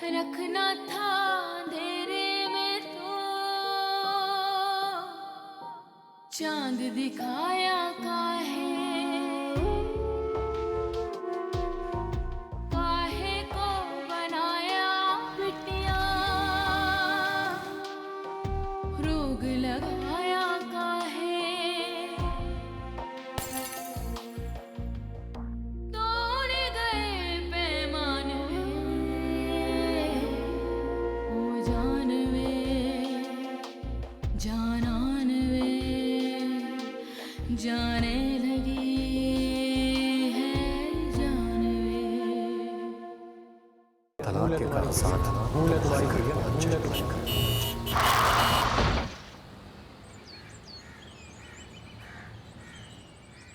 रखना था अंधेरे में तो चांद दिखाया काहे काहे को बनाया बिटिया रोग लगाया काहे तोड़ गए पैमान ओ जानान वे जाने लगी है जान वे। तलाक के कागजात तुम्हारी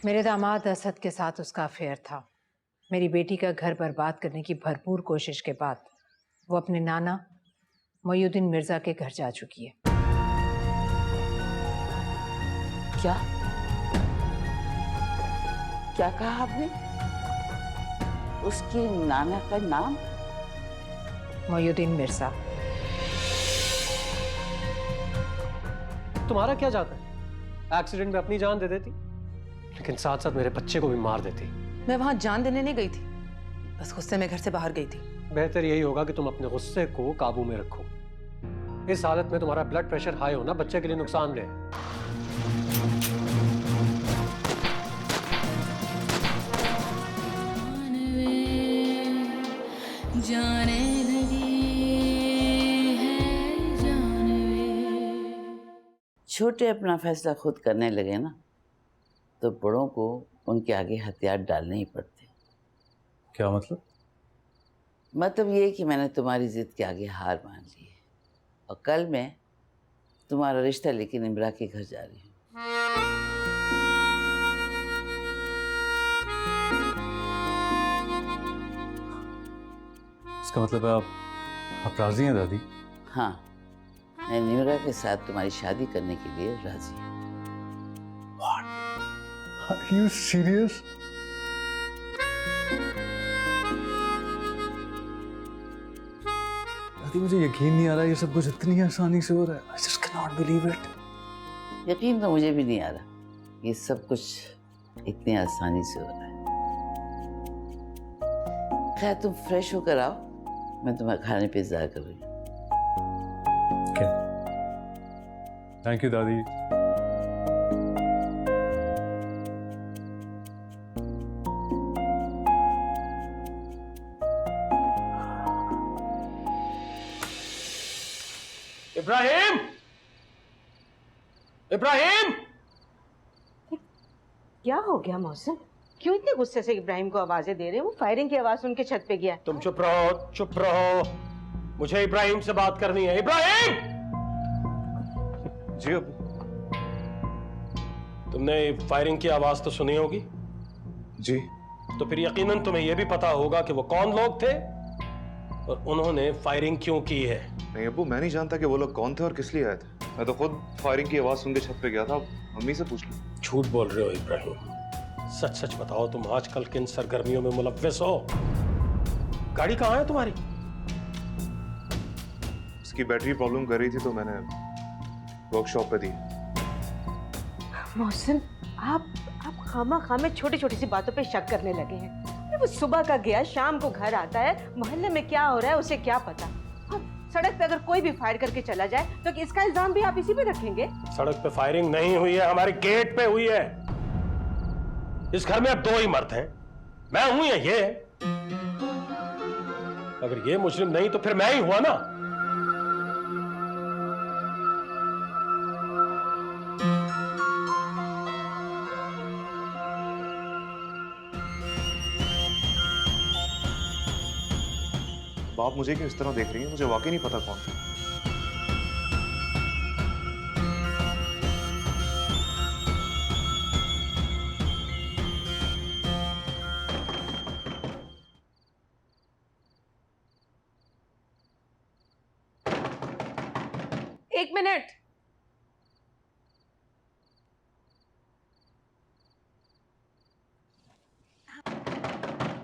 मेरे दामाद असद के साथ उसका अफेयर था। मेरी बेटी का घर बर्बाद करने की भरपूर कोशिश के बाद वो अपने नाना मोयुद्दीन मिर्जा के घर जा चुकी है। क्या क्या कहा आपने? उसके नाना का नाम? मोयुद्दीन मिर्जा। तुम्हारा क्या जाता है? एक्सीडेंट में अपनी जान दे देती, लेकिन साथ साथ मेरे बच्चे को भी मार देती। मैं वहां जान देने नहीं गई थी, बस गुस्से में घर से बाहर गई थी। बेहतर यही होगा कि तुम अपने गुस्से को काबू में रखो। इस हालत में तुम्हारा ब्लड प्रेशर हाई होना बच्चे के लिए नुकसानदेह है। जाने लगी है जान वे। छोटे अपना फैसला खुद करने लगे ना, तो बड़ों को उनके आगे हथियार डालने ही पड़ते। क्या मतलब? मतलब ये कि मैंने तुम्हारी जिद के आगे हार मान ली है और कल मैं तुम्हारा रिश्ता लेके निम्रा के घर जा रही हूँ। इसका मतलब है आप राजी हैं दादी? हाँ, मैं निम्रा के साथ तुम्हारी शादी करने के लिए राजी हूँ। Are you serious? दादी मुझे यकीन नहीं आ रहा ये सब कुछ इतनी आसानी से हो रहा है। I just cannot believe it. यकीन तो मुझे भी नहीं आ रहा ये सब कुछ इतनी आसानी से हो रहा है। खैर तुम फ्रेश होकर आओ, मैं तुम्हारे खाने पे इंतजार कर रही हूँ। थैंक यू दादी। इब्राहिम! इब्राहिम! क्या हो गया मोहसिन? क्यों इतने गुस्से से इब्राहिम को आवाजें दे रहे हो? वो फायरिंग की आवाज सुन के छत पे गया। तुम चुप रहो, चुप रहो। मुझे इब्राहिम से बात करनी है। इब्राहिम! जी अबू। तुमने फायरिंग की आवाज तो सुनी होगी? जी। तो फिर यकीनन तुम्हें यह भी पता होगा कि वो कौन लोग थे और उन्होंने फायरिंग क्यों की है। नहीं अब्बू, मैं नहीं जानता कि वो लोग कौन थे और किस लिए आए थे। मैं तो खुद फायरिंग की आवाज सुन के छत पे गया था। मम्मी से पूछ लो। झूठ बोल रहे हो इब्राहिम, सच सच बताओ, तुम आजकल किन सरगर्मियों में मुलव्विस हो? गाड़ी कहाँ है तुम्हारी? इसकी बैटरी प्रॉब्लम कर रही थी तो मैंने वर्कशॉप पे दी। मोहसिन, आप खामा में छोटी छोटी सी बातों पे शक करने लगे हैं। वो सुबह का गया, शाम को घर आता है, मोहल्ले में क्या हो रहा है उसे क्या पता। सड़क पे अगर कोई भी फायर करके चला जाए तो इसका इल्जाम भी आप इसी पे रखेंगे? सड़क पे फायरिंग नहीं हुई है, हमारे गेट पे हुई है। इस घर में अब दो ही मर्द हैं, मैं हूं या ये। अगर ये मुजरिम नहीं तो फिर मैं ही हुआ ना। बाप मुझे क्यों इस तरह देख रही है? मुझे वाकई नहीं पता कौन था। एक मिनट।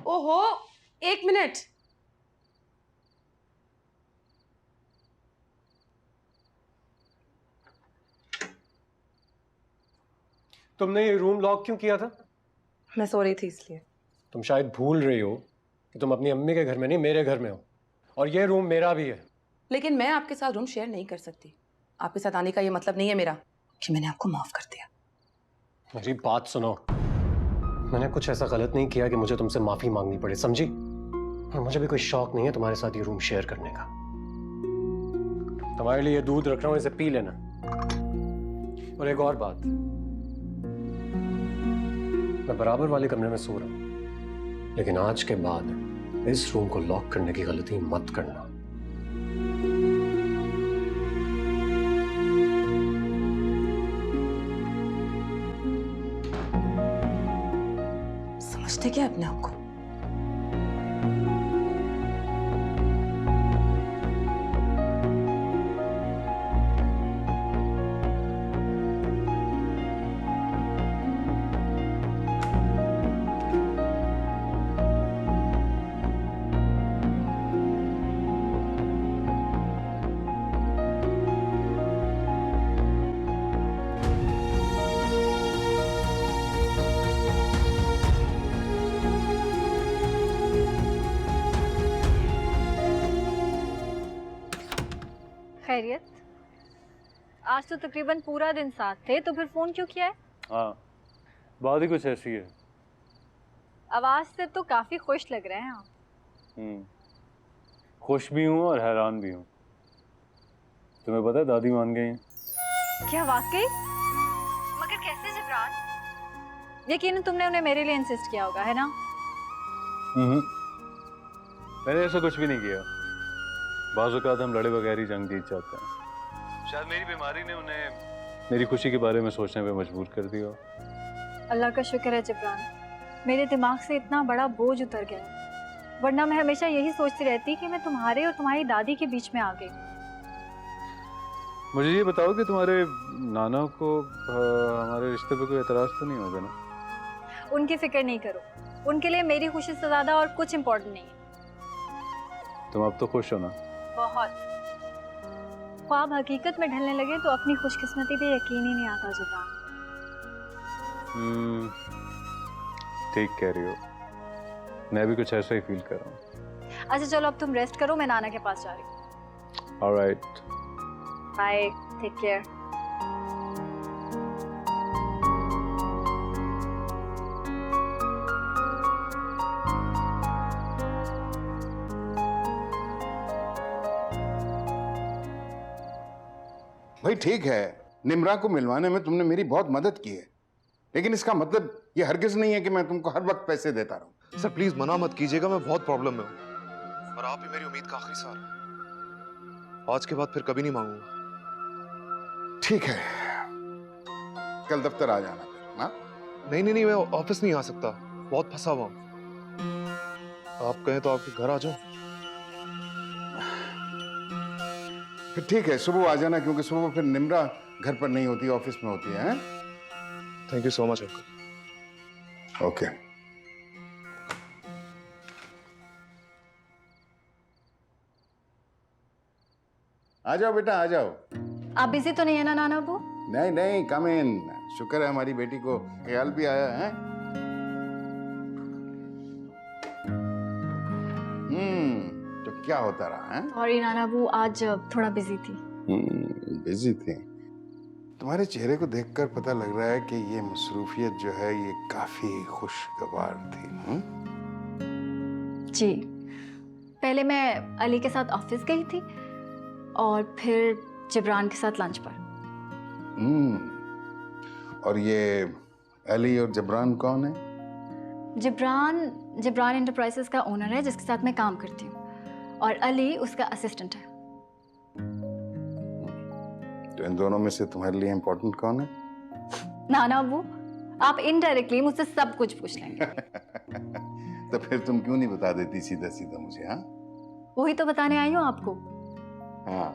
ओहो, एक मिनट। तुमने ये रूम लॉक क्यों किया था? मैं सो रही थी इसलिए। तुम शायद भूल रही हो कि तुम अपनी अम्मी के घर में नहीं, मेरे घर में हो, और ये रूम मेरा भी है। लेकिन मैं आपके साथ रूम शेयर नहीं कर सकती। आपके साथ आने का ये मतलब नहीं है मेरा कि मैंने आपको माफ कर दिया। मेरी बात सुनो, मैंने कुछ ऐसा गलत नहीं किया कि मुझे तुमसे माफी मांगनी पड़े, समझी? और मुझे भी कोई शौक नहीं है तुम्हारे साथ ये रूम शेयर करने का। तुम्हारे लिए दूध रख रहा हूं, इसे पी लेना। और एक और बात, मैं बराबर वाले कमरे में सो रहा हूं, लेकिन आज के बाद इस रूम को लॉक करने की गलती मत करना। समझते क्या अपने आप को? खैरियत? आज तो तकरीबन पूरा दिन साथ थे, तो फिर फोन क्यों किया है? हाँ, बात ही कुछ ऐसी है। आवाज से तो काफी खुश लग रहे हैं आप। खुश भी हूँ और हैरान भी हूँ। तुम्हें पता है दादी मान गई हैं। क्या वाकई? मगर कैसे जिब्रान? यकीनन तुमने उन्हें मेरे लिए इंसिस्ट किया होगा, है ना? मैंने ऐसा कुछ भी नहीं किया। बाज़ औक़ात हम लड़े बगैर ही जंग जीत जाते हैं। शायद मेरी बीमारी ने उन्हें मेरी खुशी के बारे में सोचने पे मजबूर कर दिया। अल्लाह का शुक्र है जिब्रान, मेरे दिमाग से इतना बड़ा बोझ उतर गया, वरना मैं हमेशा यही सोचती रहती कि मैं तुम्हारे और तुम्हारी दादी के बीच में आ गई। मुझे ये बताओ कि तुम्हारे नाना को हमारे रिश्ते पे कोई एतराज़ तो नहीं होगा ना? उनकी फिक्र नहीं करो, उनके लिए मेरी खुशी से ज़्यादा और कुछ इम्पोर्टेंट नहीं है। तुम अब तो खुश हो ना? बहुत। ख्वाब हकीकत में ढलने लगे तो अपनी खुशकिस्मती पे यकीन ही नहीं आता जुबान। ठीक कह रही हो, मैं भी कुछ ऐसा ही फील कर रहा हूँ। अच्छा चलो अब तुम रेस्ट करो, मैं नाना के पास जा रही हूँ। Alright, bye, take care. भाई ठीक है, निम्रा को मिलवाने में तुमने मेरी बहुत मदद की है, लेकिन इसका मतलब ये हरगिज नहीं है कि मैं तुमको हर वक्त पैसे देता रहूं। सर प्लीज मना मत कीजिएगा, मैं बहुत प्रॉब्लम में हूँ और आप ही मेरी उम्मीद का आखिरी सहारा। आज के बाद फिर कभी नहीं मांगूंगा। ठीक है, कल दफ्तर आ जाना फिर। हाँ? नहीं, मैं ऑफिस नहीं आ सकता, बहुत फंसा हुआ हूँ। आप कहें तो आपके घर आ जाओ। फिर ठीक है, सुबह आ जाना, क्योंकि सुबह फिर निम्रा घर पर नहीं होती, ऑफिस में होती है। Thank you so much uncle. Okay. आ जाओ बेटा, आ जाओ। आप बिजी तो नहीं है ना नाना अबू? नहीं, कम इन। शुक्र है हमारी बेटी को ख्याल भी आया है। तो क्या होता रहा है? सॉरी नाना अबू, आज थोड़ा बिजी थी। बिजी थी? तुम्हारे चेहरे को देखकर पता लग रहा है कि ये मसरूफियत जो है ये काफी खुशगवार थी। जी, पहले मैं अली के साथ ऑफिस गई थी और फिर जिब्रान के साथ लंच पर। और ये अली और जिब्रान कौन है? जिब्रान एंटरप्राइजेस का ओनर है जिसके साथ मैं काम करती हूँ, और अली उसका असिस्टेंट है। तो इन दोनों में से तुम्हारे लिए इम्पोर्टेंट कौन है? नाना अबू, आप इनडायरेक्टली मुझसे सब कुछ पूछ लेंगे। तो फिर तुम क्यों नहीं बता देती सीधा सीधा मुझे? हाँ, वही तो बताने आई हूँ आपको। हाँ,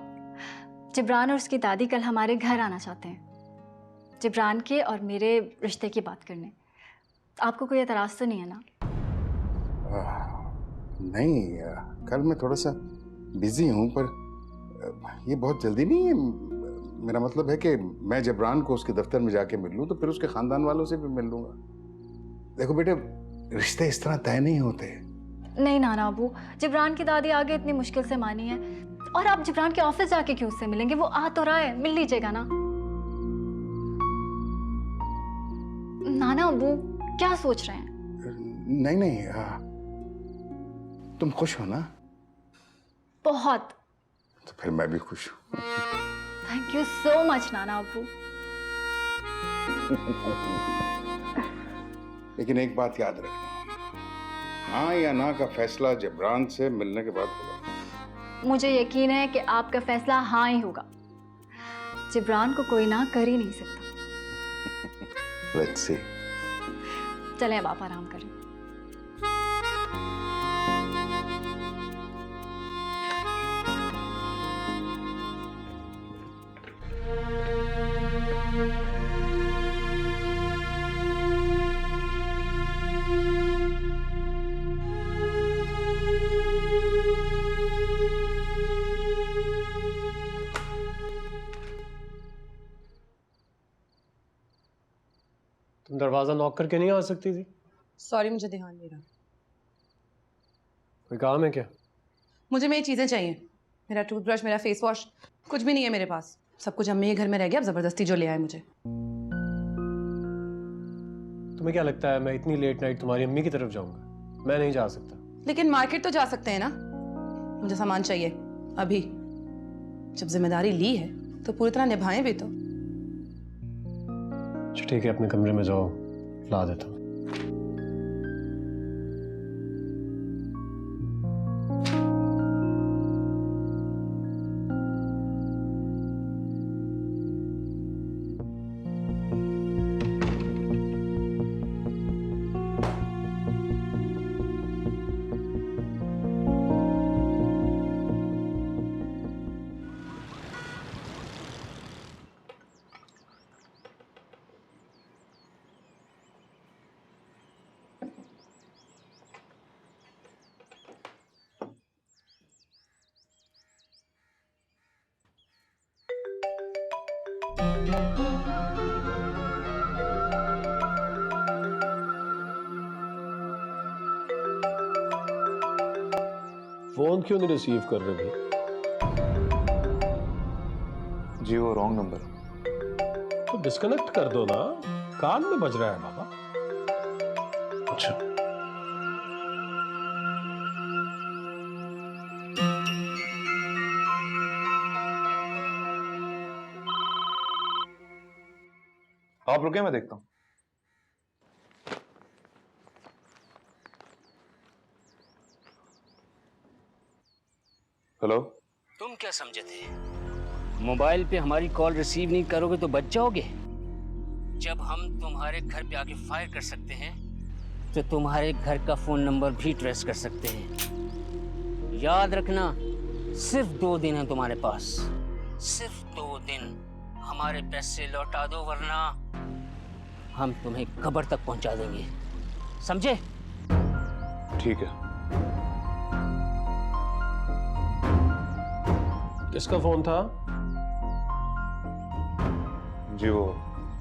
जिब्रान और उसकी दादी कल हमारे घर आना चाहते हैं, जिब्रान के और मेरे रिश्ते की बात करने। आपको कोई एतराज तो नहीं है ना? नहीं, कल मैं थोड़ा सा बिजी हूँ, पर ये बहुत जल्दी नहीं है। मेरा मतलब है कि मैं जबरान को उसके दफ्तर में जाके मिल लूं तो फिर उसके खानदान वालों से भी मिल लूंगा। देखो बेटे, रिश्ते इस तरह तय नहीं होते। नहीं नाना अबू, जबरान की दादी आगे इतनी मुश्किल से मानी है, और आप जबरान के ऑफिस जाके क्यों उससे मिलेंगे? वो आ तो रहा है, मिल लीजिएगा ना। नाना अबू क्या सोच रहे हैं? नहीं नहीं, तुम खुश हो ना? बहुत। तो फिर मैं भी खुश हूँ। थैंक यू सो मच नाना अबू। लेकिन एक बात याद रखना, हाँ या ना का फैसला जबरान से मिलने के बाद होगा। मुझे यकीन है कि आपका फैसला हाँ ही होगा। जबरान को कोई ना कर ही नहीं सकता। Let's see. चलें अब आप आराम करें। तुम दरवाजा नॉक करके नहीं आ सकती थी? सॉरी, मुझे ध्यान नहीं रहा। कोई काम है क्या? मुझे मेरी चीज़ें चाहिए। मेरा टूथब्रश, मेरा फेस वॉश, कुछ भी नहीं है मेरे पास। सब कुछ अम्मी के घर में रह गया, अब जबरदस्ती जो ले आए मुझे। तुम्हें क्या लगता है मैं इतनी लेट नाइट तुम्हारी अम्मी की तरफ जाऊंगा? मैं नहीं जा सकता। लेकिन मार्केट तो जा सकते हैं ना। मुझे सामान चाहिए अभी। जब जिम्मेदारी ली है तो पूरी तरह निभाएं भी तो। अच्छा ठीक है, अपने कमरे में जाओ, ला देता हूँ। फोन क्यों नहीं रिसीव कर रहे थे? जी वो रॉन्ग नंबर। तो डिस्कनेक्ट कर दो ना, कान में बज रहा है बाबा। अच्छा आप रुके, मैं देखता हूँ। हेलो। तुम क्या समझे थे? मोबाइल पे हमारी कॉल रिसीव नहीं करोगे तो बच जाओगे? जब हम तुम्हारे घर पे आके फायर कर सकते हैं तो तुम्हारे घर का फोन नंबर भी ट्रेस कर सकते हैं। याद रखना, सिर्फ 2 दिन है तुम्हारे पास, सिर्फ 2 दिन। हमारे पैसे लौटा दो वरना हम तुम्हें कब्र तक पहुंचा देंगे, समझे? ठीक है। किसका फोन था? जी वो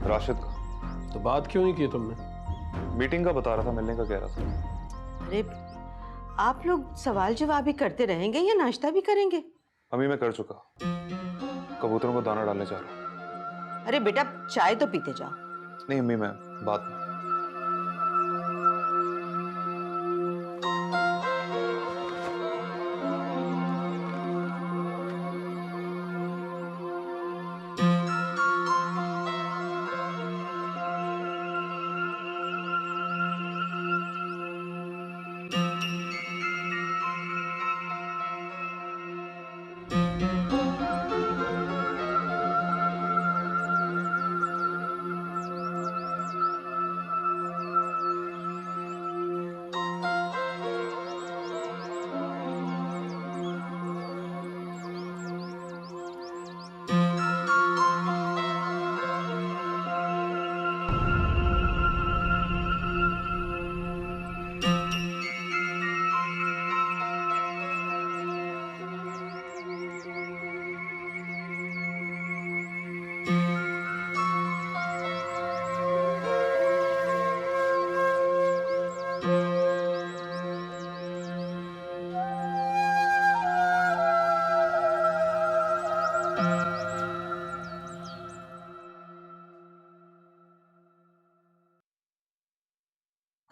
राशिद का। तो बात क्यों नहीं की तुमने? मीटिंग का बता रहा था, मिलने का कह रहा था। अरे आप लोग सवाल जवाब ही करते रहेंगे या नाश्ता भी करेंगे? अभी मैं कर चुका, कबूतरों को दाना डालने जा रहा हूँ। अरे बेटा चाय तो पीते जाओ। नहीं अम्मी, मैं बाद में।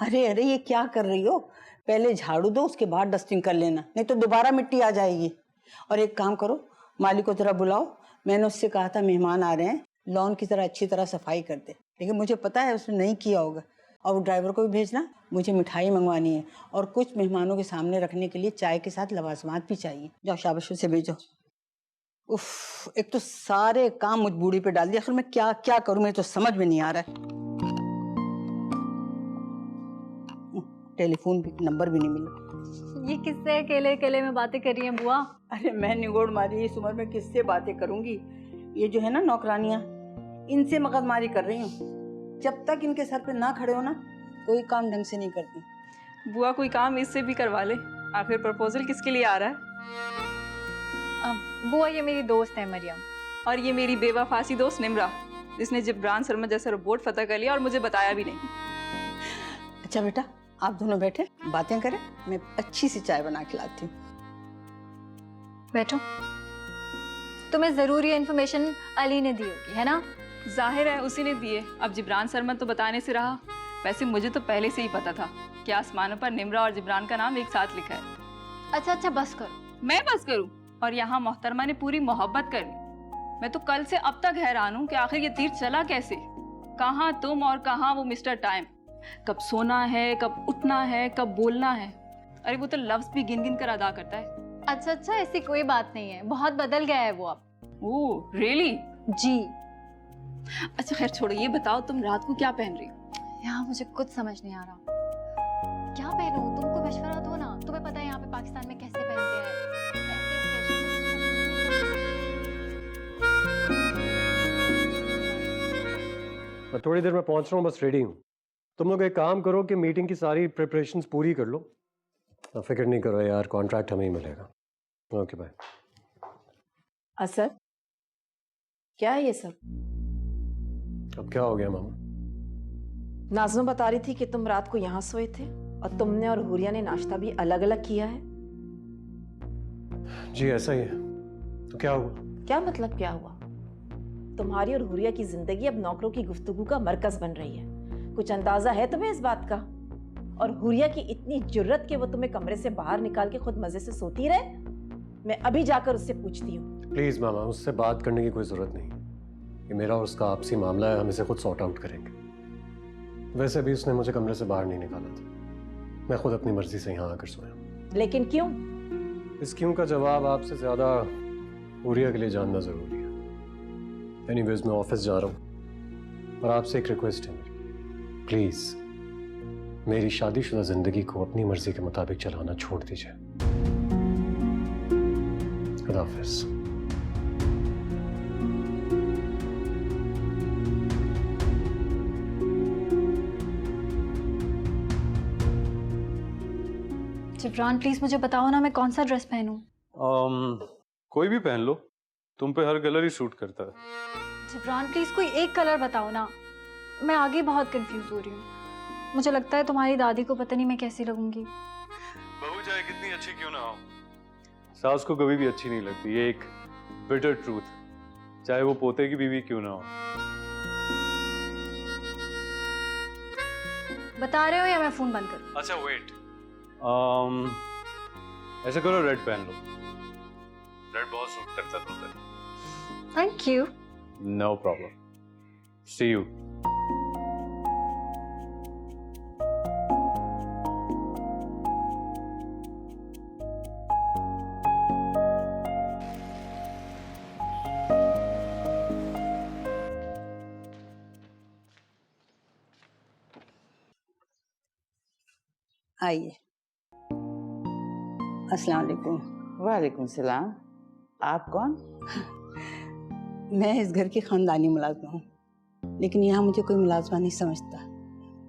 अरे अरे ये क्या कर रही हो? पहले झाड़ू दो, उसके बाद डस्टिंग कर लेना, नहीं तो दोबारा मिट्टी आ जाएगी। और एक काम करो, माली को जरा बुलाओ, मैंने उससे कहा था मेहमान आ रहे हैं, लॉन की तरह अच्छी तरह सफाई कर दे, लेकिन मुझे पता है उसने नहीं किया होगा। और वो ड्राइवर को भी भेजना, मुझे मिठाई मंगवानी है और कुछ मेहमानों के सामने रखने के लिए चाय के साथ लवाजमात भी चाहिए। जाओ शाबाश उसे भेजो। उफ, एक तो सारे काम मुझ बूढ़ी पे डाल दिया, आखिर मैं क्या क्या करूं, मुझे तो समझ में नहीं आ रहा है। टेलीफोन भी नंबर भी नहीं मिला। ये किससे अकेले अकेले में बातें कर रही हैं बुआ? अरे मैं निगोड़ मारी, इस उम्र में किससे बातें करूंगी? ये जो है ना नौकरानियां, इनसे मगजमारी कर रही हूँ। जब तक इनके सर पे ना खड़े हो ना, कोई काम ढंग से नहीं करती। बुआ कोई काम इससे भी करवा ले। आखिर प्रपोजल किसके लिए आ रहा है? बुआ ये मेरी दोस्त है मरियम। और ये मेरी बेवफासी दोस्त निम्रा, जिसने जिब्रान शर्मा जैसा रोबोट फतह कर लिया और मुझे बताया भी नहीं। अच्छा बेटा, आप दोनों बैठे बातें करें, मैं अच्छी सी चाय बना के लाती हूँ। बैठो। तुम्हें जरूर ये इन्फॉर्मेशन अली ने दी होगी, है ना? जाहिर है उसी ने दिए। अब जिब्रान शर्मा तो बताने से रहा। वैसे मुझे तो पहले से ही पता था कि आसमानों पर निम्रा और जिब्रान का नाम एक साथ लिखा है। अच्छा अच्छा बस करो। मैं बस करूं? और यहाँ मोहतरमा ने पूरी मोहब्बत कर ली। मैं तो कल से अब तक हैरान हूँ कि आखिर ये तीर चला कैसे। कहाँ तुम और कहाँ वो मिस्टर टाइम। कब सोना है, कब उठना है, कब बोलना है। अरे वो तो लफ्ज भी गिन गिन कर अदा करता है। अच्छा अच्छा, ऐसी कोई बात नहीं है, बहुत बदल गया है वो अब। Oh really? जी। अच्छा खैर छोड़ो, ये बताओ तुम रात को क्या पहन रही हो? यहाँ मुझे कुछ समझ नहीं आ रहा। क्या पहनूं? तुमको मशवरा दो ना। तुम्हें पता है यहाँ पे पाकिस्तान में कैसे पहनते हैं। मैं थोड़ी देर में पहुंच रहा हूँ, बस रेडी हूँ। तुम लोग एक काम करो कि मीटिंग की सारी प्रिपरेशंस पूरी कर लो। फिक्र नहीं करो यार, कॉन्ट्रैक्ट हमें ही मिलेगा। Okay bye. असद, क्या है ये सब? अब क्या हो गया मामा? नाज़िमा बता रही थी कि तुम रात को यहाँ सोए थे और तुमने और हुरिया ने नाश्ता भी अलग अलग किया है। जी ऐसा ही है। तो क्या हुआ? क्या मतलब क्या हुआ? तुम्हारी और हुरिया की जिंदगी अब नौकरों की गुफ्तगू का मरकज बन रही है। कुछ अंदाजा है तुम्हें इस बात का? और हुरिया की इतनी जुर्रत कि वो तुम्हें कमरे से बाहर निकाल के खुद मजे से सोती रहे। मैं अभी जाकर उससे पूछती हूँ। प्लीज मामा, उससे बात करने की कोई जरूरत नहीं। ये मेरा और उसका आपसी मामला है, हम इसे खुद सॉर्ट आउट करेंगे। वैसे भी उसने मुझे कमरे से बाहर नहीं निकाला था, मैं खुद अपनी मर्जी से यहाँ आकर सोया। लेकिन क्यों? इस क्यों का जवाब आपसे ज्यादा हुरिया के लिए जानना जरूरी है। एनीवेज मैं ऑफिस जा रहा हूँ और आपसे एक रिक्वेस्ट है मेरी, प्लीज मेरी शादीशुदा जिंदगी को अपनी मर्जी के मुताबिक चलाना छोड़ दीजिए। खुदा हाफिज़। जिब्रान प्लीज मुझे बताओ ना, मैं कौन सा ड्रेस पहनूं? कोई भी पहन लो, तुम पे हर कलर ही सूट करता है। जिब्रान प्लीज कोई एक कलर बताओ ना, मैं आगे बहुत कंफ्यूज हो रही हूँ। मुझे लगता है तुम्हारी दादी को पता नहीं मैं कैसी लगूंगी। बहू चाहे कितनी अच्छी क्यों ना हो, सास को कभी भी अच्छी नहीं लगती। ये एक बिटर ट्रूथ, चाहे वो पोते की बीवी क्यों ना हो। बता रहे हो या मैं फोन बंद करूं? अच्छा वेट, ऐसा करो रेड पहन लो, रेड बहुत सूट करता तुम पे। Thank you. No problem, see you. आइए। अस्सलाम वालेकुम। वालेकुम सलाम। आप कौन? मैं इस घर की खानदानी मुलाजमा हूँ, लेकिन यहाँ मुझे कोई मुलाजमा नहीं समझता।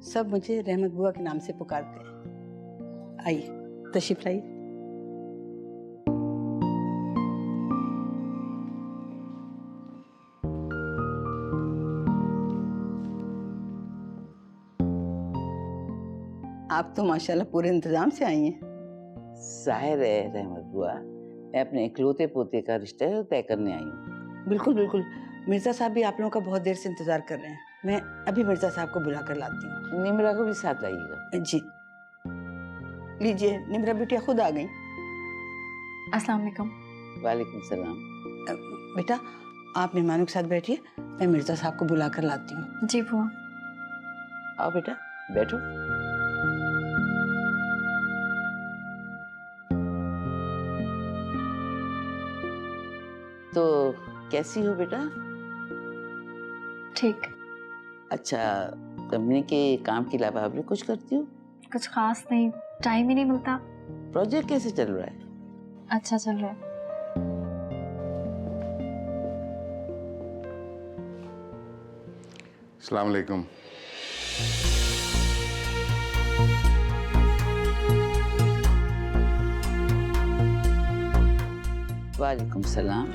सब मुझे रहमत बुआ के नाम से पुकारते हैं। आइए तशरीफ लाइए। आप तो माशाल्लाह पूरे इंतजाम से आई हैं। जाहिर है रहमत बुआ, मैं अपने इकलौते पोते का रिश्ता तय करने आई हूँ। बिल्कुल बिल्कुल, मिर्जा साहब भी आप लोगों का बहुत देर से इंतजार कर रहे हैं। मैं अभी मिर्जा साहब को बुला कर लाती हूँ। निम्रा को भी साथ लाइएगा। जी लीजिए, निम्रा बिटिया खुद आ गई। अस्सलाम वालेकुम। वालेकुम सलाम। बेटा आप मेहमानों के साथ बैठिए, मैं मिर्जा साहब को बुला कर लाती हूँ। जी बुआ। आओ बेटा बैठो। तो कैसी हो बेटा? ठीक। अच्छा, कंपनी के काम के अलावा आप भी कुछ करती हो? कुछ खास नहीं, टाइम ही नहीं मिलता। प्रोजेक्ट कैसे चल रहा है? अच्छा चल रहा है। अस्सलाम वालेकुम। वालेकुम सलाम।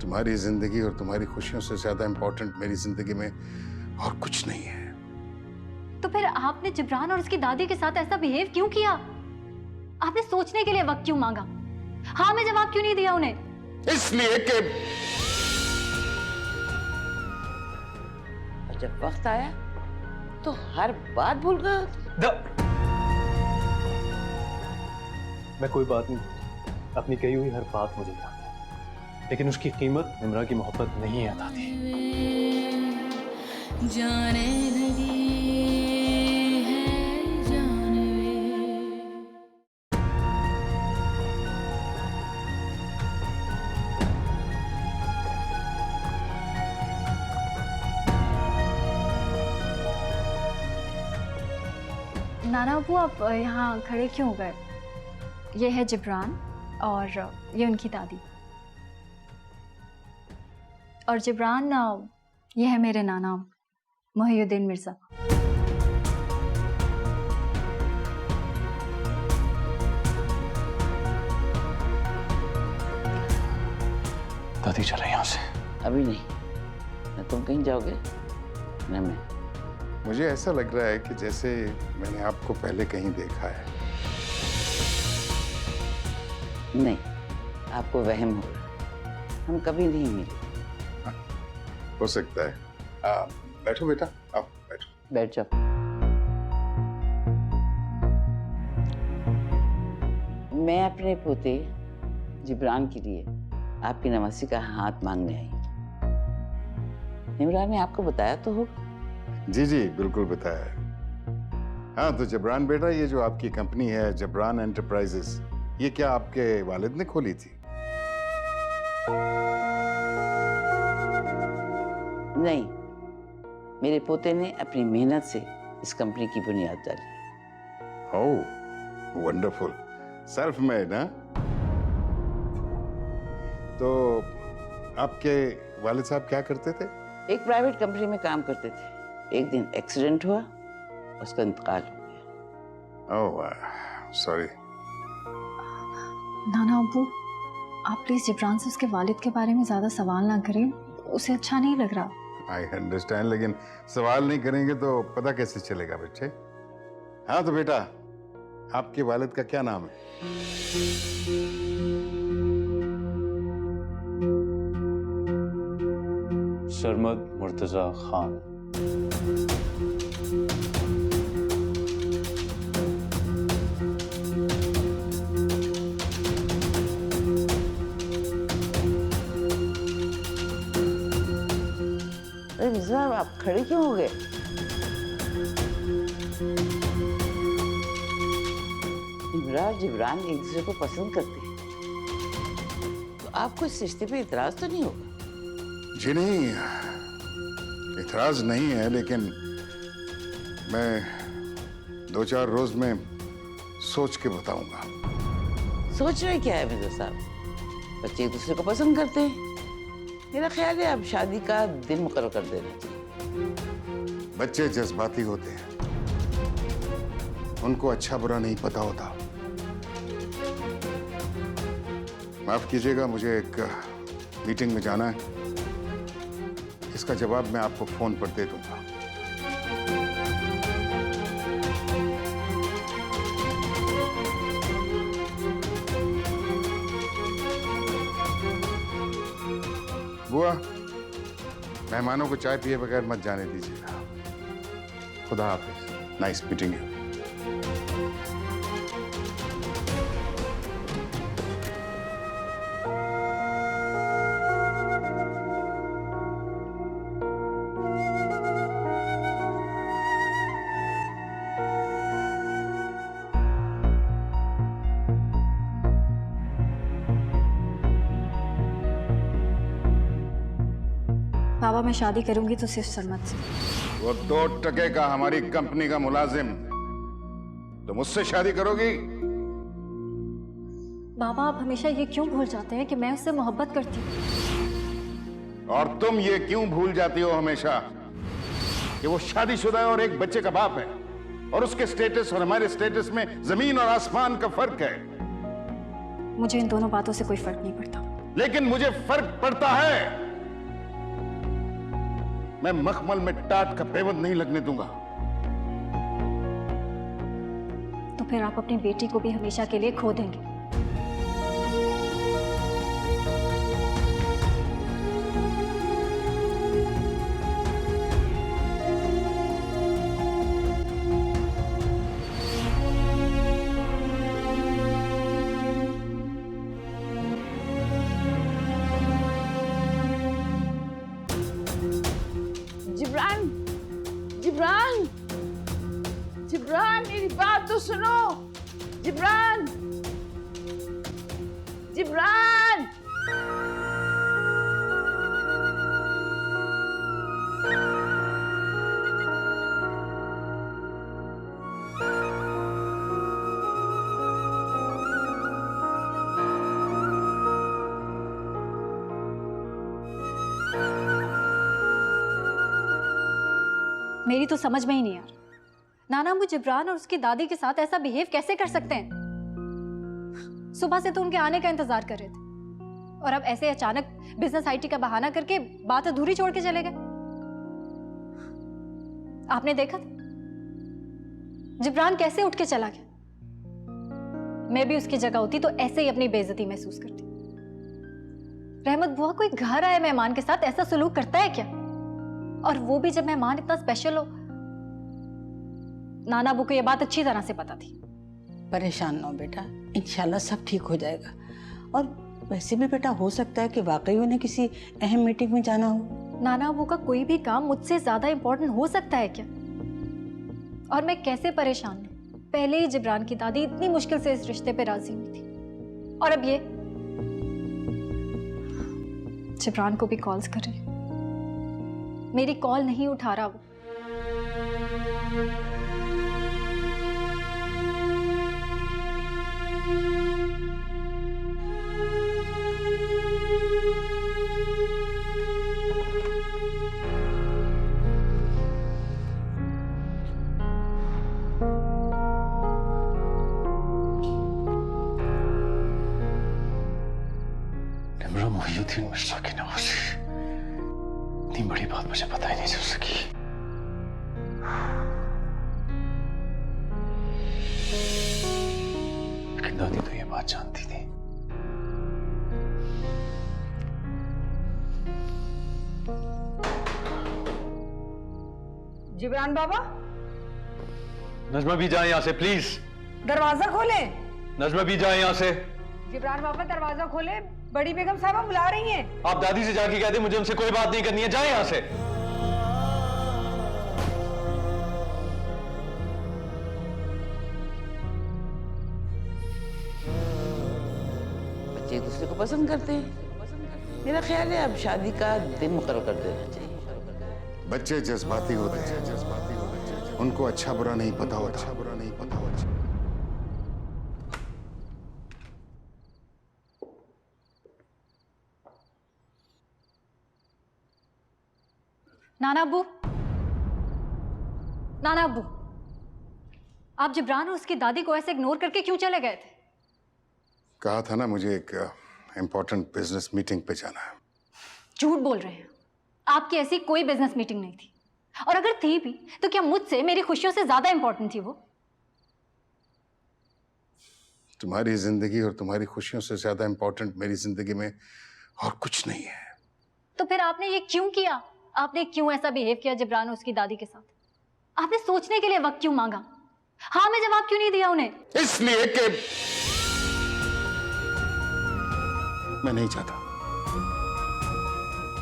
तुम्हारी जिंदगी और तुम्हारी खुशियों से ज्यादा इम्पोर्टेंट मेरी जिंदगी में और कुछ नहीं है। तो फिर आपने जिब्रान और उसकी दादी के साथ ऐसा बिहेव क्यों किया? आपने सोचने के लिए वक्त क्यों मांगा? हाँ में जवाब क्यों नहीं दिया उन्हें? इसलिए कि जब वक्त आया तो हर बात भूल गए। मैं कोई बात नहीं भूलता, अपनी कही हुई हर बात मुझे याद है, लेकिन उसकी कीमत निम्रा की मोहब्बत नहीं याद आती। जाने लगी है जानवे। नाना अबू आप यहाँ खड़े क्यों हो गए? ये है जिब्रान और ये उनकी दादी। और जिब्रान ये है मेरे नाना मोहिउद्दीन मिर्जा। दादी चले यहाँ से। अभी नहीं, न तुम कहीं जाओगे न मैं। मुझे ऐसा लग रहा है कि जैसे मैंने आपको पहले कहीं देखा है। नहीं, आपको वहम हो रहा, हम कभी नहीं मिले। हो सकता है। बैठो बेटा, आओ बैठो। बैठ जाओ। मैं अपने पोते जिब्रान के लिए आपकी नवासी का हाथ मांगने आई। निम्रा ने आपको बताया तो होगा? जी जी बिल्कुल बताया है। हाँ तो जबरान बेटा, ये जो आपकी कंपनी है जबरान एंटरप्राइजेस, ये क्या आपके वालिद ने खोली थी? नहीं, मेरे पोते ने अपनी मेहनत से इस कंपनी की बुनियाद डाली। ओह वंडरफुल, सेल्फ मेड ना? तो आपके वालिद साहब क्या करते थे? एक प्राइवेट कंपनी में काम करते थे। एक दिन एक्सीडेंट हुआ, उसका इंतकाल हो गया। Oh sorry. नाना अबू आप प्लीज जिब्रान से उसके वालिद के बारे में ज्यादा सवाल ना करें, उसे अच्छा नहीं लग रहा। आई अंडरस्टैंड, लेकिन सवाल नहीं करेंगे तो पता कैसे चलेगा बच्चे? हाँ तो बेटा, आपके वालिद का क्या नाम है? सरमद मुर्तजा खान। अरे मिर्जा, आप खड़े क्यों हो गए? निम्रा और जिब्रान एक दूसरे को पसंद करते हैं, तो आपको इस रिश्ते पे इतराज तो नहीं होगा? जी नहीं, इतराज नहीं है, लेकिन मैं 2-4 रोज में सोच के बताऊंगा। सोच रहे क्या है मिर्जा साहब? बच्चे एक दूसरे को पसंद करते हैं। मेरा ख्याल है आप शादी का दिन मुकर्रर कर देना चाहिए। बच्चे जज्बाती होते हैं, उनको अच्छा बुरा नहीं पता होता। माफ कीजिएगा, मुझे एक मीटिंग में जाना है। इसका जवाब मैं आपको फोन पर दे दूंगा। बुआ, मेहमानों को चाय पिए बगैर मत जाने दीजिएगा। खुदा हाफिज। Nice meeting you. बाबा मैं शादी करूंगी तो सिर्फ सरमत से। वो 2 टके का हमारी कंपनी का मुलाजिम, तो मुझसे शादी करोगी? बाबा आप हमेशा ये क्यों भूल जाते हैं कि मैं उससे मोहब्बत करती हूँ? और तुम ये क्यों भूल जाती हो हमेशा कि वो शादीशुदा है और एक बच्चे का बाप है, और उसके स्टेटस और हमारे स्टेटस में जमीन और आसमान का फर्क है। मुझे इन दोनों बातों से कोई फर्क नहीं पड़ता। लेकिन मुझे फर्क पड़ता है। मैं मखमल में टाट का पेवंद नहीं लगने दूंगा। तो फिर आप अपनी बेटी को भी हमेशा के लिए खो देंगे। जिब्रान, जिब्रान, जिब्रान मेरी बात तो सुनो। जिब्रान, जिब्रान। मेरी तो समझ में ही नहीं आ रहा, नाना अबू जिब्रान और उसकी दादी के साथ ऐसा बिहेव कैसे कर सकते हैं? सुबह से तो उनके आने का इंतजार कर रहे थे और अब ऐसे अचानक बिजनेस आईटी का बहाना करके बात अधूरी छोड़ के चले गए। आपने देखा था जिब्रान कैसे उठ के चला गया। मैं भी उसकी जगह होती तो ऐसे ही अपनी बेइज्जती महसूस करती। रहमत बुआ कोई घर आए मेहमान के साथ ऐसा सलूक करता है क्या? और वो भी जब मेहमान इतना स्पेशल हो। नाना अबू को ये बात अच्छी तरह से पता थी। परेशान ना हो बेटा, इंशाल्लाह सब ठीक हो जाएगा। और वैसे भी बेटा हो सकता है कि वाकई उन्हें किसी अहम मीटिंग में जाना हो। नाना अबू का कोई भी काम मुझसे ज्यादा इंपॉर्टेंट हो सकता है क्या? और मैं कैसे परेशान हूं? पहले ही जिब्रान की दादी इतनी मुश्किल से इस रिश्ते पे राजी हुई थी और अब ये जिब्रान को भी कॉल्स कर रही है। मेरी कॉल नहीं उठा रहा वो। मोहिउद्दीन मिर्जा की नवासी, इतनी बड़ी बात मुझे पता ही नहीं चल सकी। लेकिन दादी तो ये बात जानती थी। जिब्रान बाबा, नजमा भी जाए यहाँ से प्लीज। दरवाजा खोले। नजमा भी जाए यहाँ से। जिब्रान बाबा दरवाजा खोले, बड़ी बेगम साहबा बुला रही हैं। आप दादी से जाके कह दे मुझे उनसे कोई बात नहीं करनी है, जाए यहाँ से। बच्चे एक दूसरे को पसंद करते हैं। मेरा ख्याल है अब शादी का दिन मुकर्रर कर देना चाहिए। बच्चे जज्बाती होते हैं, उनको अच्छा बुरा नहीं पता होता। नाना अब्बू, नाना अब्बू, आप जिब्रान और उसकी दादी को ऐसे इग्नोर करके क्यों चले गए थे? कहा था ना मुझे एक इम्पोर्टेंट बिजनेस मीटिंग पे जाना है। झूठ बोल रहे हैं। आपकी ऐसी कोई बिजनेस मीटिंग नहीं थी, और अगर थी भी तो क्या मुझसे मेरी खुशियों से ज्यादा इंपॉर्टेंट थी वो? तुम्हारी जिंदगी और तुम्हारी खुशियों से ज्यादा इंपॉर्टेंट मेरी जिंदगी में और कुछ नहीं है। तो फिर आपने ये क्यों किया? आपने क्यों ऐसा बिहेव किया जिब्रान और उसकी दादी के साथ? आपने सोचने के लिए वक्त क्यों मांगा? हाँ में जवाब क्यों नहीं दिया उन्हें? इसलिए कि मैं नहीं चाहता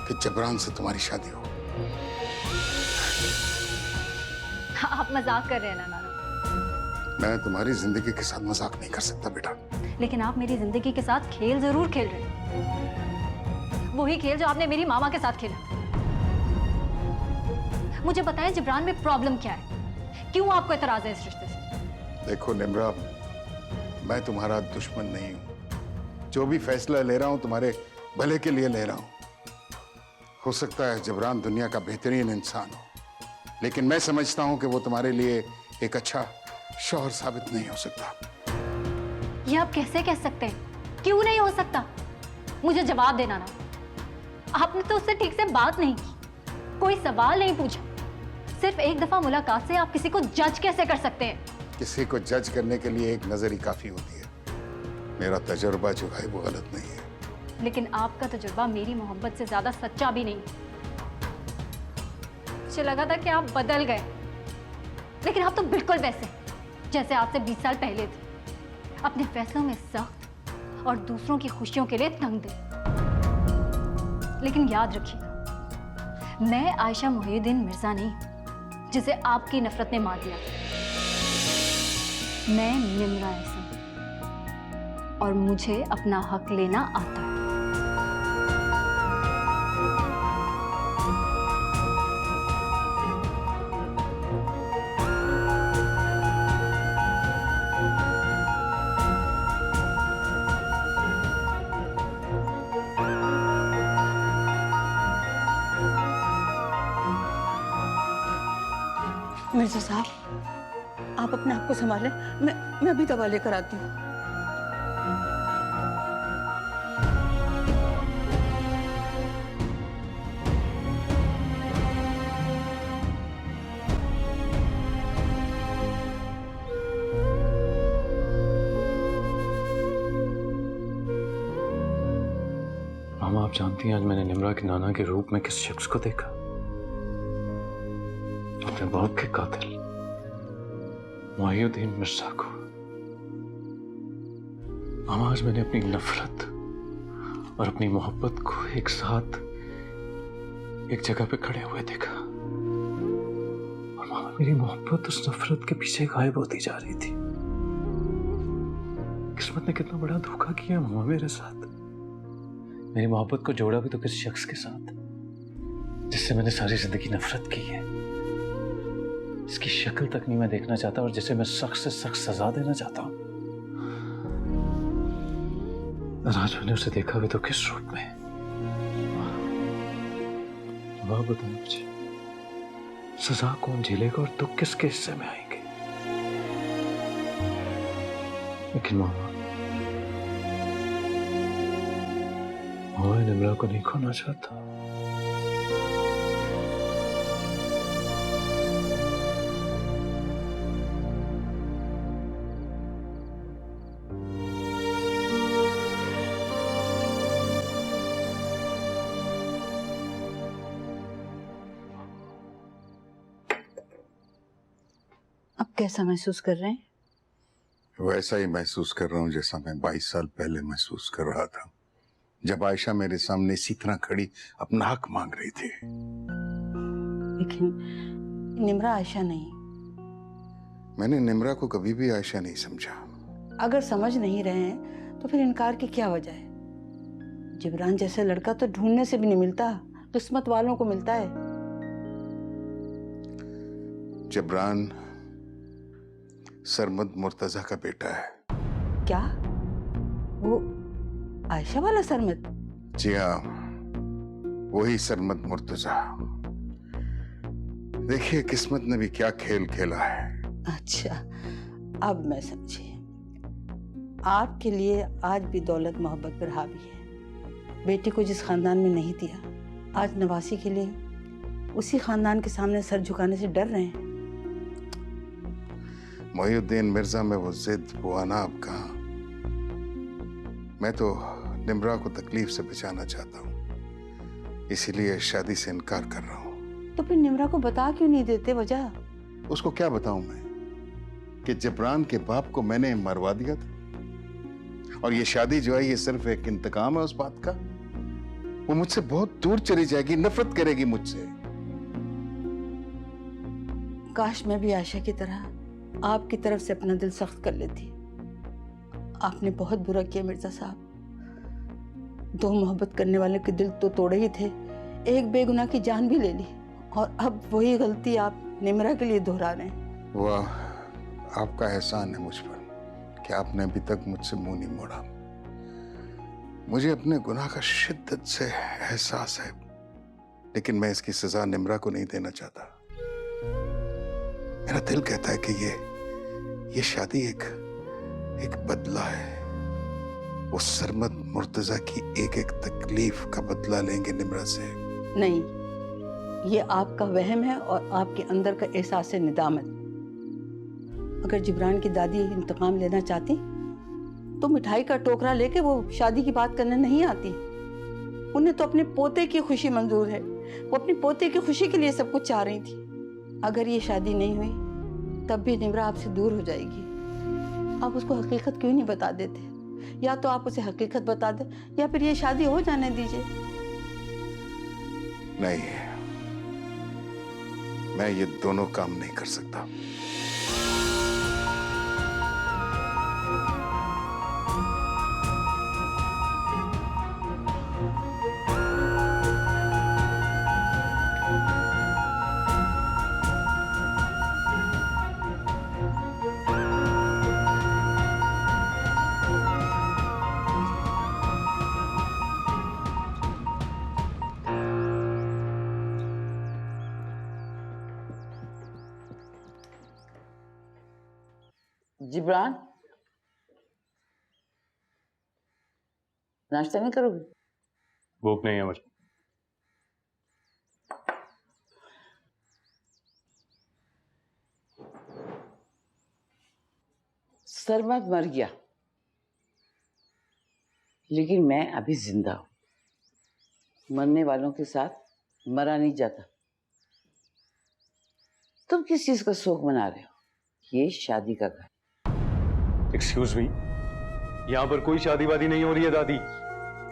कि जबरान से तुम्हारी शादी हो। आप मजाक कर रहे हैं ना नाना? मैं तुम्हारी जिंदगी के साथ मजाक नहीं कर सकता बेटा। लेकिन आप मेरी जिंदगी के साथ खेल जरूर खेल रहे हैं, वही खेल जो आपने मेरी मामा के साथ खेला। मुझे बताएं जिब्रान में प्रॉब्लम क्या है, क्यों आपको एतराज है इस रिश्ते से? देखो निम्रा, मैं तुम्हारा दुश्मन नहीं हूं। जो भी फैसला ले रहा हूं तुम्हारे भले के लिए ले रहा हूं। हो सकता है जबरान दुनिया का बेहतरीन इंसान हो, लेकिन मैं समझता हूं कि वो तुम्हारे लिए एक अच्छा शौहर साबित नहीं हो सकता। ये आप कैसे कह सकते हैं? क्यों नहीं हो सकता? मुझे जवाब देना ना। आपने तो उससे ठीक से बात नहीं की, कोई सवाल नहीं पूछा। सिर्फ एक दफा मुलाकात से आप किसी को जज कैसे कर सकते हैं? किसी को जज करने के लिए एक नजर ही काफी होती है। मेरा तजुर्बा जो है वो गलत नहीं है। लेकिन आपका तजुर्बा मेरी मोहब्बत से ज्यादा सच्चा भी नहीं। मुझे लगा था कि आप बदल गए, लेकिन आप तो बिल्कुल वैसे जैसे आपसे 20 साल पहले थे। अपने फैसलों में सख्त और दूसरों की खुशियों के लिए तंगदिल। लेकिन याद रखिएगा, मैं आयशा मोहिउद्दीन मिर्जा नहीं जिसे आपकी नफरत ने मार दिया। मैं निम्रा एहसन, और मुझे अपना हक लेना आता है। मिर्जा साहब, आप अपने आप को संभालें। मैं अभी दवा लेकर आती हूँ। मामा, आप जानती हैं आज मैंने निम्रा के नाना के रूप में किस शख्स को देखा? अपने बाप के कातिल मोहिउद्दीन मिर्जा को। मामा, आज मैंने अपनी नफरत और अपनी मोहब्बत को एक साथ एक जगह पे खड़े हुए देखा। और मामा, मेरी मोहब्बत उस नफरत के पीछे गायब होती जा रही थी। किस्मत ने कितना बड़ा धोखा किया मामा मेरे साथ। मेरी मोहब्बत को जोड़ा भी तो किस शख्स के साथ जिससे मैंने सारी जिंदगी नफरत की है। इसकी शक्ल तक नहीं मैं देखना चाहता और जिसे मैं सख्त से सख्त सजा देना चाहता हूं। और आज मैंने उसे देखा भी तो किस रूप में। आप बताएं मुझे, सजा कौन झेलेगा और दुख किसके हिस्से में आएंगे? लेकिन मामा, मैं निम्रा को नहीं खोना चाहता। अब कैसा महसूस कर रहे हैं? वैसा ही महसूस कर रहा हूं जैसा मैं 22 साल पहले महसूस कर रहा था, जब आयशा मेरे सामने इसी तरह खड़ी अपना हक मांग रही थी। लेकिन निम्रा आयशा नहीं। मैंने निम्रा को कभी भी आयशा नहीं समझा। अगर समझ नहीं रहे हैं तो फिर इनकार की क्या वजह है? जिब्रान जैसा लड़का तो ढूंढने से भी नहीं मिलता, किस्मत वालों को मिलता है। जिब्रान सरमद मुर्तजा का बेटा है। क्या? वो आयशा वाला सरमद? जी हाँ, वही सरमद मुर्तजा। देखिए किस्मत ने भी क्या खेल खेला है। अच्छा, अब मैं समझी। आपके लिए आज भी दौलत मोहब्बत पर हावी है। बेटी को जिस खानदान में नहीं दिया, आज नवासी के लिए उसी खानदान के सामने सर झुकाने से डर रहे हैं। मोहिउद्दीन मिर्जा में वो जिद, वो आना अब कहाँ। मैं तो निम्रा को तकलीफ से बचाना चाहता हूँ। इसीलिए शादी से इनकार कर रहा हूँ। तो फिर निम्रा को बता क्यों नहीं देते वजह? उसको क्या बताऊं मैं कि जबरान के बाप को मैंने मरवा दिया था, और ये शादी जो है ये सिर्फ एक इंतकाम है उस बात का। वो मुझसे बहुत दूर चली जाएगी, नफरत करेगी मुझसे। काश मैं भी आयशा की तरह आपकी तरफ से अपना दिल सख्त कर लेती। आपने बहुत बुरा किया मिर्जा साहब। दो मोहब्बत करने वाले के दिल तो तोड़े ही थे, एक बेगुनाह की जान भी ले ली, और अब वही गलती आप निम्रा के लिए दोहरा रहे हैं। वाह, आपका एहसान है मुझ पर कि आपने अभी तक मुझसे मुंह नहीं मोड़ा। मुझे अपने गुनाह का शिद्दत से एहसास है, लेकिन मैं इसकी सजा निम्रा को नहीं देना चाहता। मेरा दिल कहता है कि ये शादी एक बदला है। वो सरमद मुर्तजा की एक एक तकलीफ का बदला लेंगे निम्रा से। नहीं, ये आपका वहम है और आपके अंदर का एहसास है निदामत। अगर जिब्रान की दादी इंतकाम लेना चाहती तो मिठाई का टोकरा लेके वो शादी की बात करने नहीं आती। उन्हें तो अपने पोते की खुशी मंजूर है, वो अपने पोते की खुशी के लिए सब कुछ चाह रही थी। अगर ये शादी नहीं हुई तब भी निम्रा आपसे दूर हो जाएगी। आप उसको हकीकत क्यों नहीं बता देते? या तो आप उसे हकीकत बता दें या फिर ये शादी हो जाने दीजिए। नहीं, मैं ये दोनों काम नहीं कर सकता। जिब्रान, नाश्ता नहीं करोगे? भूख नहीं है मुझे। सरमद मर गया, लेकिन मैं अभी जिंदा हूं। मरने वालों के साथ मरा नहीं जाता। तुम किस चीज का शोक मना रहे हो? ये शादी का घर। एक्सक्यूज मी, यहाँ पर कोई शादी वादी नहीं हो रही है दादी।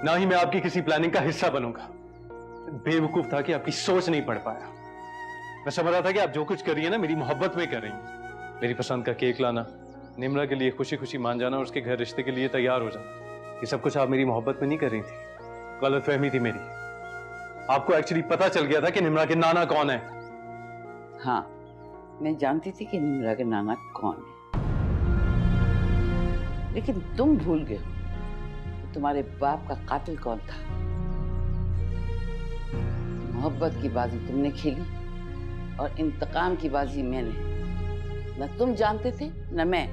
ना ही मैं आपकी किसी प्लानिंग का हिस्सा बनूंगा। बेवकूफ था कि आपकी सोच नहीं पढ़ पाया। मैं समझ रहा था कि आप जो कुछ कर रही है ना मेरी मोहब्बत में कर रही हैं। मेरी पसंद का केक लाना, निम्रा के लिए खुशी खुशी मान जाना और उसके घर रिश्ते के लिए तैयार हो जाना, ये सब कुछ आप मेरी मोहब्बत में नहीं कर रही थी। गलतफहमी थी मेरी। आपको एक्चुअली पता चल गया था कि निम्रा के नाना कौन है। हाँ, मैं जानती थी कि निम्रा के नाना कौन है, लेकिन तुम भूल गए कि तुम्हारे बाप का कातिल कौन था। मोहब्बत की बाजी तुमने खेली और इंतकाम की बाजी मैंने। न तुम जानते थे न मैं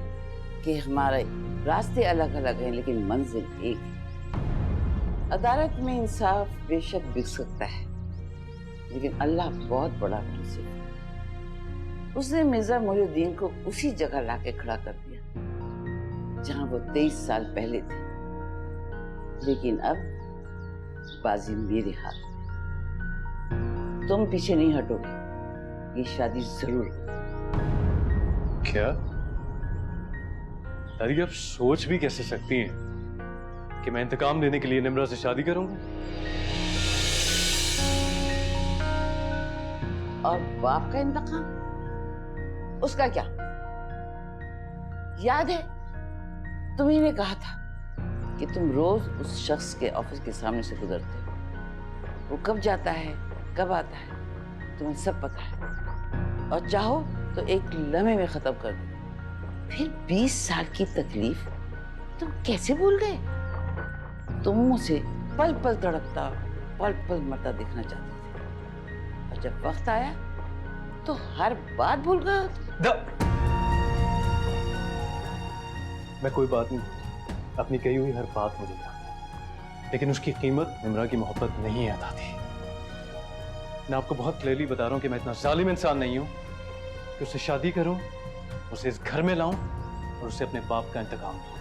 कि हमारे रास्ते अलग अलग हैं, लेकिन मंजिल एक है। अदालत में इंसाफ बेशक बिक सकता है, लेकिन अल्लाह बहुत बड़ा मुंसिफ है। उसने मिर्जा मोइनुद्दीन को उसी जगह लाके खड़ा कर दिया जहां वो 23 साल पहले थे, लेकिन अब बाजी मेरे हाथ में। तुम पीछे नहीं हटोगे, ये शादी जरूर होगी। क्या दादी, आप सोच भी कैसे सकती हैं कि मैं इंतकाम लेने के लिए निम्रा से शादी करूंगा? और बाप का इंतकाम, उसका क्या? याद है तुम्ही ने कहा था कि तुम रोज उस शख्स के ऑफिस के सामने से गुजरते हो। वो कब जाता है कब आता है तुम्हें सब पता है, और चाहो तो एक लम्हे में खत्म कर दो। फिर 20 साल की तकलीफ तुम कैसे भूल गए? तुम मुझे पल पल तड़पता पल पल मरता देखना चाहते थे, और जब वक्त आया तो हर बात भूल गए। मैं कोई बात नहीं, अपनी कही हुई हर बात मुझे याद है, लेकिन उसकी कीमत निम्रा की मोहब्बत नहीं अदा थी। मैं आपको बहुत क्लियरली बता रहा हूं कि मैं इतना जालिम इंसान नहीं हूं कि उससे शादी करूं, उसे इस घर में लाऊं और उसे अपने बाप का इंतकाम दूं।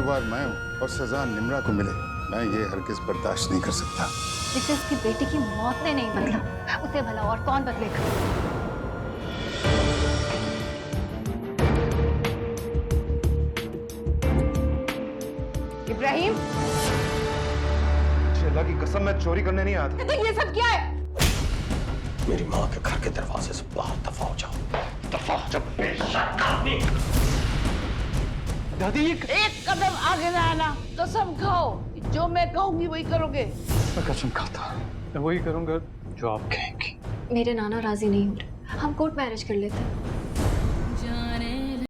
कसूरवार मैं हूँ और सजा निम्रा को मिले, मैं ये हरगिज बर्दाश्त नहीं कर सकता। इसे उसकी बेटी की मौत ने नहीं बदला, उसे भला और कौन बदलेगा? इब्राहिम, अल्लाह की कसम मैं चोरी करने नहीं आया था। तो ये सब क्या है? मेरी माँ के घर के दरवाजे से बाहर दफा हो जाओ, दफा हो जाओ बेशर्म आदमी। दादी एक कदम आगे ना आना, कसम खाओ जो मैं कहूंगी वही करोगे। मैं कसम खाता, मैं वही करूंगा जो आप कहेंगी। मेरे नाना राजी नहीं हो रहे, हम कोर्ट मैरिज कर लेते हैं।